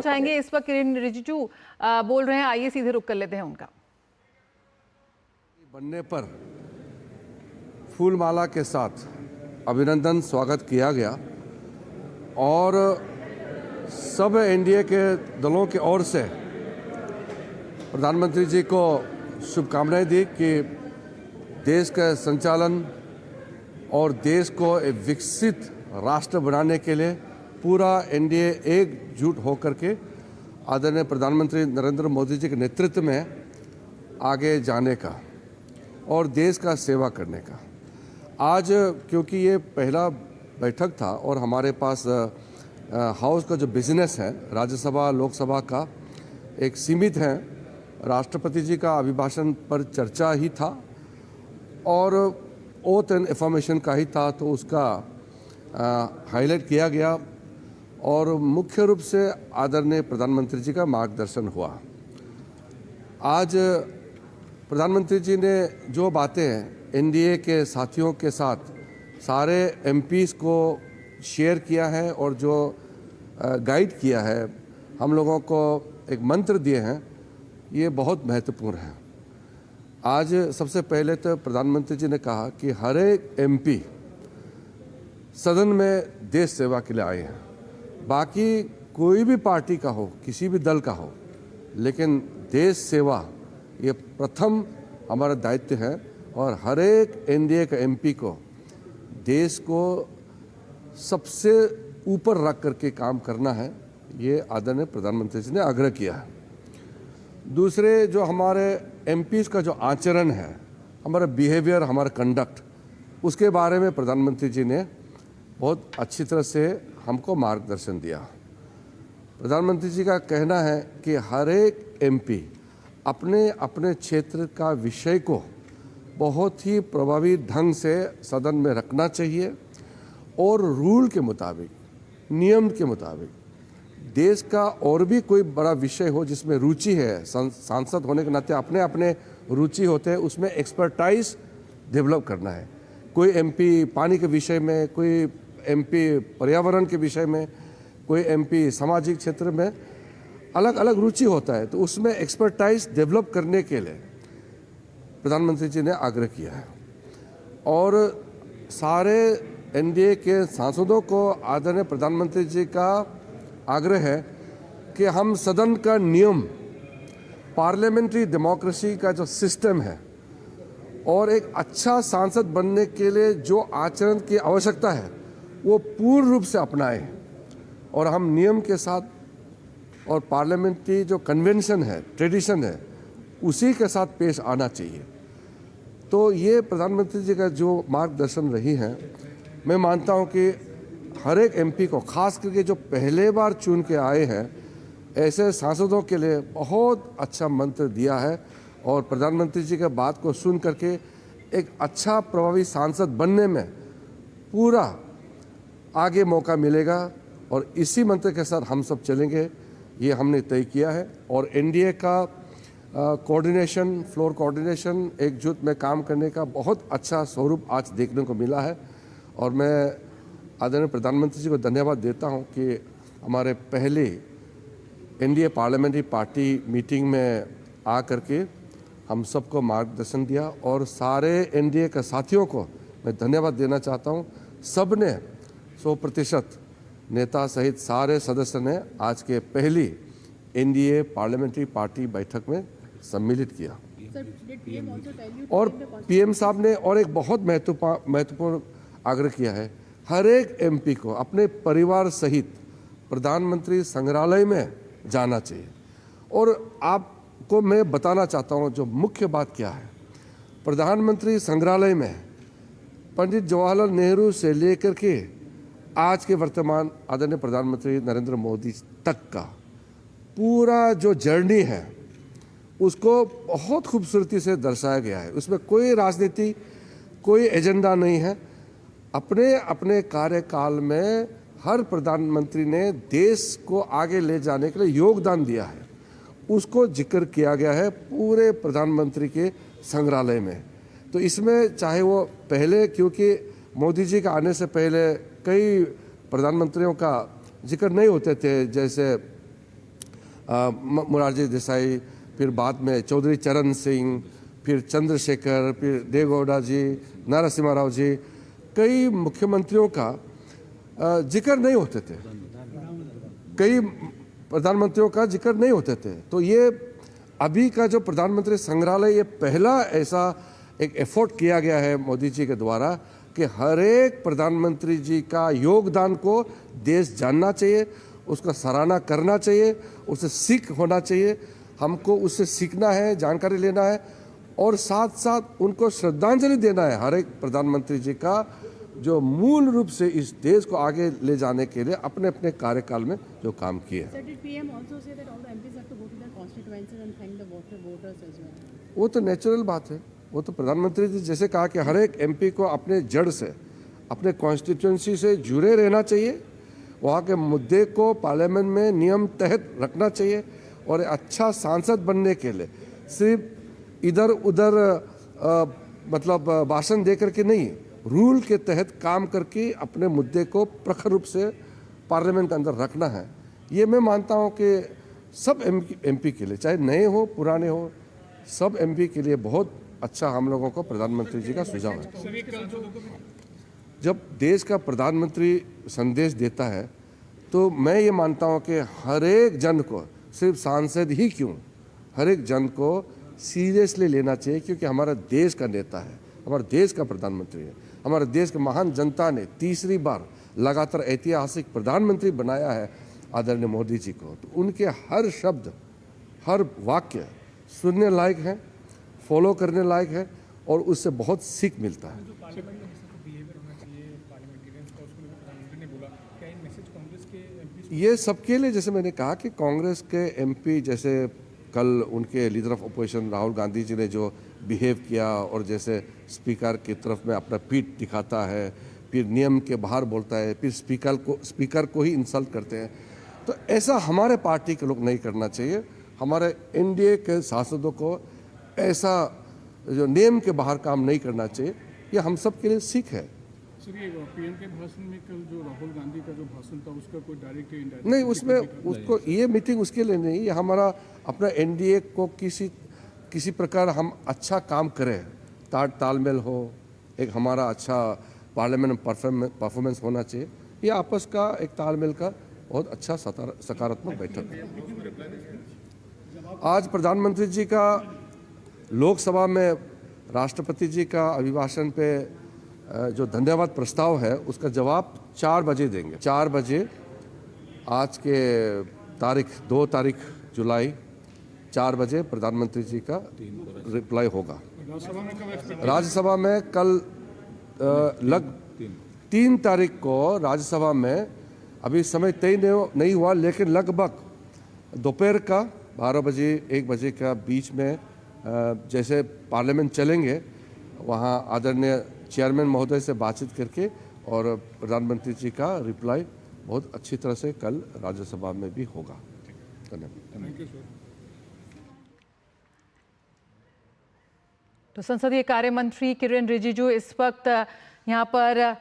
चाहेंगे इस वक्त किरेन रिजिजू बोल रहे हैं, आइए सीधे रुक कर लेते हैं उनका। बनने पर फूलमाला के साथ अभिनंदन स्वागत किया गया और सब एनडीए के दलों की ओर से प्रधानमंत्री जी को शुभकामनाएं दी कि देश का संचालन और देश को एक विकसित राष्ट्र बनाने के लिए पूरा एनडीए एकजुट होकर के आदरणीय प्रधानमंत्री नरेंद्र मोदी जी के नेतृत्व में आगे जाने का और देश का सेवा करने का। आज क्योंकि ये पहला बैठक था और हमारे पास हाउस का जो बिजनेस है राज्यसभा लोकसभा का एक सीमित है, राष्ट्रपति जी का अभिभाषण पर चर्चा ही था और ओथ एंड अफर्मेशन का ही था, तो उसका हाईलाइट किया गया और मुख्य रूप से आदरणीय प्रधानमंत्री जी का मार्गदर्शन हुआ। आज प्रधानमंत्री जी ने जो बातें एनडीए के साथियों के साथ सारे एमपीज़ को शेयर किया है और जो गाइड किया है, हम लोगों को एक मंत्र दिए हैं, ये बहुत महत्वपूर्ण है। आज सबसे पहले तो प्रधानमंत्री जी ने कहा कि हर एक एमपी सदन में देश सेवा के लिए आए हैं, बाकी कोई भी पार्टी का हो, किसी भी दल का हो, लेकिन देश सेवा ये प्रथम हमारा दायित्व है और हर एक एनडीए का एमपी को देश को सबसे ऊपर रख करके काम करना है, ये आदरणीय प्रधानमंत्री जी ने आग्रह किया है। दूसरे जो हमारे एमपीज़ का जो आचरण है, हमारा बिहेवियर, हमारा कंडक्ट, उसके बारे में प्रधानमंत्री जी ने बहुत अच्छी तरह से हमको मार्गदर्शन दिया। प्रधानमंत्री जी का कहना है कि हर एक एमपी अपने अपने क्षेत्र का विषय को बहुत ही प्रभावी ढंग से सदन में रखना चाहिए और रूल के मुताबिक, नियम के मुताबिक देश का और भी कोई बड़ा विषय हो जिसमें रुचि है, सांसद होने के नाते अपने अपने रुचि होते हैं, उसमें एक्सपर्टाइज डेवलप करना है। कोई एमपी पानी के विषय में, कोई एमपी पर्यावरण के विषय में, कोई एमपी सामाजिक क्षेत्र में अलग अलग रुचि होता है, तो उसमें एक्सपर्टाइज डेवलप करने के लिए प्रधानमंत्री जी ने आग्रह किया है और सारे एनडीए के सांसदों को आदरणीय प्रधानमंत्री जी का आग्रह है कि हम सदन का नियम, पार्लियामेंट्री डेमोक्रेसी का जो सिस्टम है और एक अच्छा सांसद बनने के लिए जो आचरण की आवश्यकता है वो पूर्ण रूप से अपनाएं और हम नियम के साथ और पार्लियामेंट्री जो कन्वेंशन है, ट्रेडिशन है, उसी के साथ पेश आना चाहिए। तो ये प्रधानमंत्री जी का जो मार्गदर्शन रही है, मैं मानता हूँ कि हर एक एमपी को, खास करके जो पहले बार चुन के आए हैं, ऐसे सांसदों के लिए बहुत अच्छा मंत्र दिया है और प्रधानमंत्री जी के बात को सुन करके एक अच्छा प्रभावी सांसद बनने में पूरा आगे मौका मिलेगा और इसी मंत्र के साथ हम सब चलेंगे, ये हमने तय किया है। और एनडीए का कोऑर्डिनेशन, फ्लोर कोऑर्डिनेशन, एकजुट में काम करने का बहुत अच्छा स्वरूप आज देखने को मिला है और मैं आदरणीय प्रधानमंत्री जी को धन्यवाद देता हूं कि हमारे पहले एनडीए पार्लियामेंट्री पार्टी मीटिंग में आ करके हम सबको मार्गदर्शन दिया और सारे एनडीए के साथियों को मैं धन्यवाद देना चाहता हूं। सब ने 100% नेता सहित सारे सदस्य ने आज के पहली एनडीए पार्लियामेंट्री पार्टी बैठक में सम्मिलित किया और पीएम साहब ने और एक बहुत महत्वपूर्ण आग्रह किया है, हर एक एमपी को अपने परिवार सहित प्रधानमंत्री संग्रहालय में जाना चाहिए। और आपको मैं बताना चाहता हूं जो मुख्य बात क्या है, प्रधानमंत्री संग्रहालय में पंडित जवाहरलाल नेहरू से लेकर के आज के वर्तमान आदरणीय प्रधानमंत्री नरेंद्र मोदी तक का पूरा जो जर्नी है उसको बहुत खूबसूरती से दर्शाया गया है। उसमें कोई राजनीति, कोई एजेंडा नहीं है। अपने अपने कार्यकाल में हर प्रधानमंत्री ने देश को आगे ले जाने के लिए योगदान दिया है, उसको जिक्र किया गया है पूरे प्रधानमंत्री के संग्रहालय में। तो इसमें चाहे वो पहले, क्योंकि मोदी जी का आने से पहले कई प्रधानमंत्रियों का जिक्र नहीं होते थे, जैसे मोरारजी देसाई, फिर बाद में चौधरी चरण सिंह, फिर चंद्रशेखर, फिर देवेगौड़ा जी, नरसिम्हा राव जी, कई मुख्यमंत्रियों का जिक्र नहीं होते थे, कई प्रधानमंत्रियों का जिक्र नहीं होते थे। तो ये अभी का जो प्रधानमंत्री संग्रहालय, ये पहला ऐसा एक एफर्ट किया गया है मोदी जी के द्वारा कि हर एक प्रधानमंत्री जी का योगदान को देश जानना चाहिए, उसका सराहना करना चाहिए, उससे सीख होना चाहिए। हमको उससे सीखना है, जानकारी लेना है और साथ साथ उनको श्रद्धांजलि देना है हर एक प्रधानमंत्री जी का जो मूल रूप से इस देश को आगे ले जाने के लिए अपने अपने कार्यकाल में जो काम किए हैं। वो तो नेचुरल बात है, वो तो प्रधानमंत्री जी जैसे कहा कि हर एक एमपी को अपने जड़ से, अपने कॉन्स्टिट्यूंसी से जुड़े रहना चाहिए, वहाँ के मुद्दे को पार्लियामेंट में नियम तहत रखना चाहिए और अच्छा सांसद बनने के लिए सिर्फ इधर उधर मतलब भाषण दे करके नहीं, रूल के तहत काम करके अपने मुद्दे को प्रखर रूप से पार्लियामेंट के अंदर रखना है। ये मैं मानता हूँ कि सब एमपी के लिए, चाहे नए हो पुराने हो, सब एमपी के लिए बहुत अच्छा हम लोगों को प्रधानमंत्री जी का सुझाव है। जब देश का प्रधानमंत्री संदेश देता है तो मैं ये मानता हूँ कि हर एक जन को, सिर्फ सांसद ही क्यों, हर एक जन को सीरियसली लेना चाहिए, क्योंकि हमारा देश का नेता है, हमारे देश का प्रधानमंत्री है। हमारे देश की महान जनता ने तीसरी बार लगातार ऐतिहासिक प्रधानमंत्री बनाया है आदरणीय मोदी जी को। तो उनके हर शब्द, हर वाक्य सुनने लायक है, फॉलो करने लायक है और उससे बहुत सीख मिलता है। ये सबके लिए, जैसे मैंने कहा कि कांग्रेस के एमपी, जैसे कल उनके leader of opposition Rahul Gandhi ji ने जो बिहेव किया और जैसे स्पीकर की तरफ में अपना पीठ दिखाता है, फिर नियम के बाहर बोलता है, फिर स्पीकर को ही इंसल्ट करते हैं, तो ऐसा हमारे पार्टी के लोग नहीं करना चाहिए। हमारे एनडीए के सांसदों को ऐसा जो नियम के बाहर काम नहीं करना चाहिए, ये हम सब के लिए सीख है। पीएम के भाषण में कल जो राहुल गांधी का जो भाषण था उसका कोई डायरेक्ट इनडायरेक्ट नहीं, उसमें उसको ये मीटिंग उसके लिए नहीं, ये हमारा अपना एनडीए को किसी प्रकार हम अच्छा काम करें, तालमेल हो, एक हमारा अच्छा पार्लियामेंट परफॉर्मेंस होना चाहिए, ये आपस का एक तालमेल का बहुत अच्छा सकारात्मक बैठक है। आज प्रधानमंत्री जी का लोकसभा में राष्ट्रपति जी का अभिभाषण पे जो धन्यवाद प्रस्ताव है उसका जवाब 4 बजे देंगे। 4 बजे आज के तारीख 2 तारीख जुलाई 4 बजे प्रधानमंत्री जी का रिप्लाई होगा। राज्यसभा में कल 3 तारीख को राज्यसभा में, अभी समय तय नहीं हुआ, लेकिन लगभग दोपहर का 12 बजे 1 बजे का बीच में जैसे पार्लियामेंट चलेंगे, वहाँ आदरणीय चेयरमैन महोदय से बातचीत करके और प्रधानमंत्री जी का रिप्लाई बहुत अच्छी तरह से कल राज्यसभा में भी होगा। धन्यवाद। तो संसदीय कार्य मंत्री किरेन रिजिजू इस वक्त यहाँ पर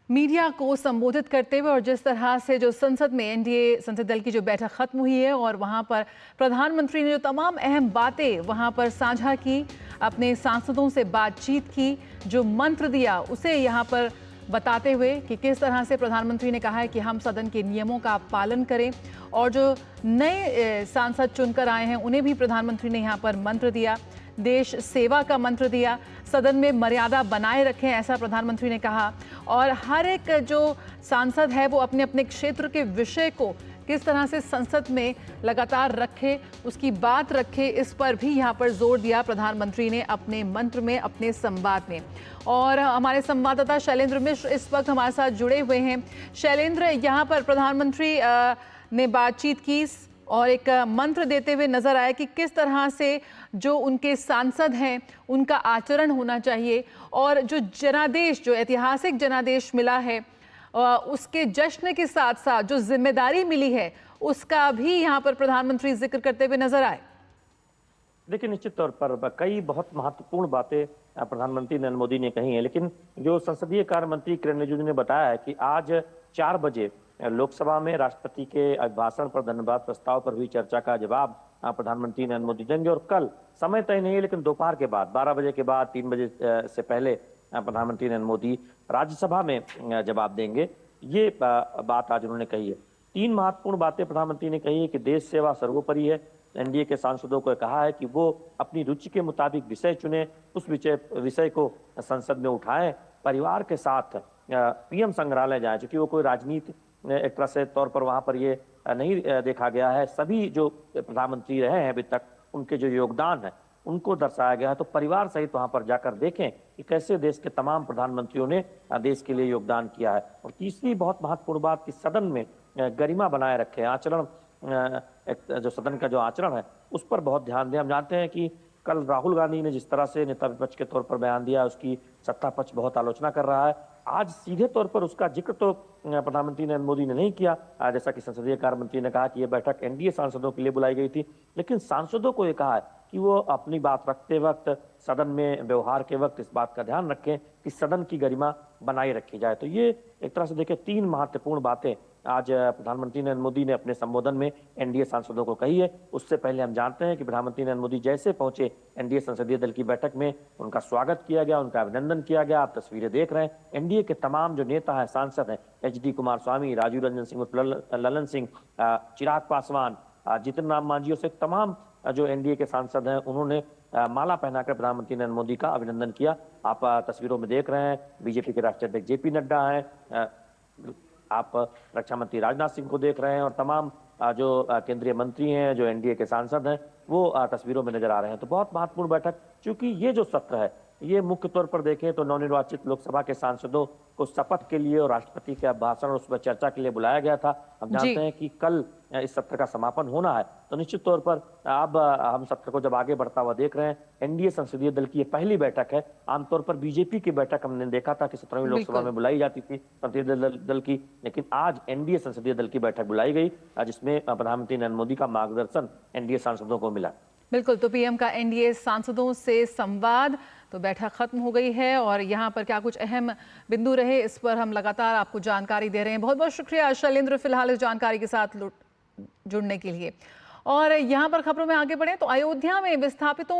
मीडिया को संबोधित करते हुए और जिस तरह से जो संसद में एनडीए संसदीय दल की जो बैठक खत्म हुई है और वहाँ पर प्रधानमंत्री ने जो तमाम अहम बातें वहाँ पर साझा की, अपने सांसदों से बातचीत की, जो मंत्र दिया उसे यहाँ पर बताते हुए कि किस तरह से प्रधानमंत्री ने कहा है कि हम सदन के नियमों का पालन करें और जो नए सांसद चुनकर आए हैं उन्हें भी प्रधानमंत्री ने यहाँ पर मंत्र दिया, देश सेवा का मंत्र दिया, सदन में मर्यादा बनाए रखें ऐसा प्रधानमंत्री ने कहा और हर एक जो सांसद है वो अपने अपने क्षेत्र के विषय को किस तरह से संसद में लगातार रखे, उसकी बात रखे, इस पर भी यहाँ पर जोर दिया प्रधानमंत्री ने अपने मंत्र में, अपने संवाद में। और हमारे संवाददाता शैलेंद्र मिश्र इस वक्त हमारे साथ जुड़े हुए हैं। शैलेंद्र, यहाँ पर प्रधानमंत्री ने बातचीत की और एक मंत्र देते हुए नजर आया कि किस तरह से जो उनके सांसद हैं उनका आचरण होना चाहिए और जो जनादेश, जो ऐतिहासिक जनादेश मिला है उसके जश्न के साथ साथ जो जिम्मेदारी मिली है उसका भी यहाँ पर प्रधानमंत्री जिक्र करते हुए नजर आए। देखिए, निश्चित तौर पर कई बहुत महत्वपूर्ण बातें प्रधानमंत्री नरेंद्र मोदी ने कही हैं, लेकिन जो संसदीय कार्य मंत्री किरेन रिजिजू ने बताया है कि आज 4 बजे लोकसभा में राष्ट्रपति के अभिभाषण पर धन्यवाद प्रस्ताव पर हुई चर्चा का जवाब प्रधानमंत्री नरेंद्र मोदी देंगे। और कल समय तय नहीं है, लेकिन दोपहर के बाद 12 बजे के बाद 3 बजे से पहले प्रधानमंत्री नरेंद्र मोदी राज्यसभा में जवाब देंगे। ये बात आज उन्होंने कही है। 3 महत्वपूर्ण बातें प्रधानमंत्री ने कही है कि देश सेवा सर्वोपरि है। एनडीए के सांसदों को कहा है कि वो अपनी रुचि के मुताबिक विषय चुने, उस विषय को संसद में उठाएं, परिवार के साथ पीएम संग्रहालय जाएं, क्योंकि वो कोई राजनीति एक तरह से तौर पर वहां पर ये नहीं देखा गया है। सभी जो प्रधानमंत्री रहे हैं अभी तक, उनके जो योगदान है उनको दर्शाया गया है। तो परिवार सहित वहां पर जाकर देखें कि कैसे देश के तमाम प्रधानमंत्रियों ने देश के लिए योगदान किया है। और तीसरी बहुत महत्वपूर्ण बात कि सदन में गरिमा बनाए रखे, आचरण, जो सदन का जो आचरण है उस पर बहुत ध्यान दें। हम जानते हैं कि कल राहुल गांधी ने जिस तरह से नेता विपक्ष के तौर पर बयान दिया, उसकी सत्ता पक्ष बहुत आलोचना कर रहा है। आज सीधे तौर पर उसका जिक्र तो प्रधानमंत्री नरेंद्र मोदी ने नहीं किया, जैसा कि संसदीय कार्य मंत्री ने कहा कि यह बैठक एनडीए सांसदों के लिए बुलाई गई थी, लेकिन सांसदों को यह कहा है कि वो अपनी बात रखते वक्त, सदन में व्यवहार के वक्त इस बात का ध्यान रखें कि सदन की गरिमा बनाई रखी जाए। तो ये एक तरह से देखें 3 महत्वपूर्ण बातें आज प्रधानमंत्री नरेंद्र मोदी ने अपने संबोधन में एनडीए सांसदों को कही है। उससे पहले हम जानते हैं कि प्रधानमंत्री नरेंद्र मोदी जैसे पहुंचे एनडीए संसदीय दल की बैठक में, उनका स्वागत किया गया, उनका अभिनंदन किया गया। आप तस्वीरें देख रहे हैं, एनडीए के तमाम जो नेता हैं, सांसद हैं, एचडी कुमारस्वामी, राजीव रंजन सिंह, ललन सिंह, चिराग पासवान, जितिन राम मांझी से तमाम जो एनडीए के सांसद हैं, उन्होंने माला पहनाकर प्रधानमंत्री नरेंद्र मोदी का अभिनंदन किया। आप तस्वीरों में देख रहे हैं, बीजेपी के राष्ट्रीय अध्यक्ष जेपी नड्डा हैं, आप रक्षा मंत्री राजनाथ सिंह को देख रहे हैं, और तमाम जो केंद्रीय मंत्री हैं, जो एनडीए के सांसद हैं, वो तस्वीरों में नजर आ रहे हैं। तो बहुत महत्वपूर्ण बैठक, क्योंकि ये जो सत्र है ये मुख्य तौर पर देखें तो नवनिर्वाचित लोकसभा के सांसदों को शपथ के लिए और राष्ट्रपति के भाषण और उस पर चर्चा के लिए बुलाया गया था। हम जानते हैं कि कल इस सत्र का समापन होना है, तो निश्चित तौर पर अब हम सत्र को जब आगे बढ़ता हुआ देख रहे हैं, एनडीए संसदीय दल की ये पहली बैठक है। आमतौर पर बीजेपी की बैठक हमने देखा था कि 17वीं लोकसभा में बुलाई जाती थी संसदीय दल की, लेकिन आज एनडीए संसदीय दल की बैठक बुलाई गई, जिसमें प्रधानमंत्री नरेंद्र मोदी का मार्गदर्शन एनडीए सांसदों को मिला। बिल्कुल, तो पीएम का एनडीए सांसदों से संवाद, तो बैठक खत्म हो गई है और यहाँ पर क्या कुछ अहम बिंदु रहे इस पर हम लगातार आपको जानकारी दे रहे हैं। बहुत बहुत शुक्रिया शैलेंद्र फिलहाल इस जानकारी के साथ जुड़ने के लिए। और यहाँ पर खबरों में आगे बढ़े तो अयोध्या में विस्थापितों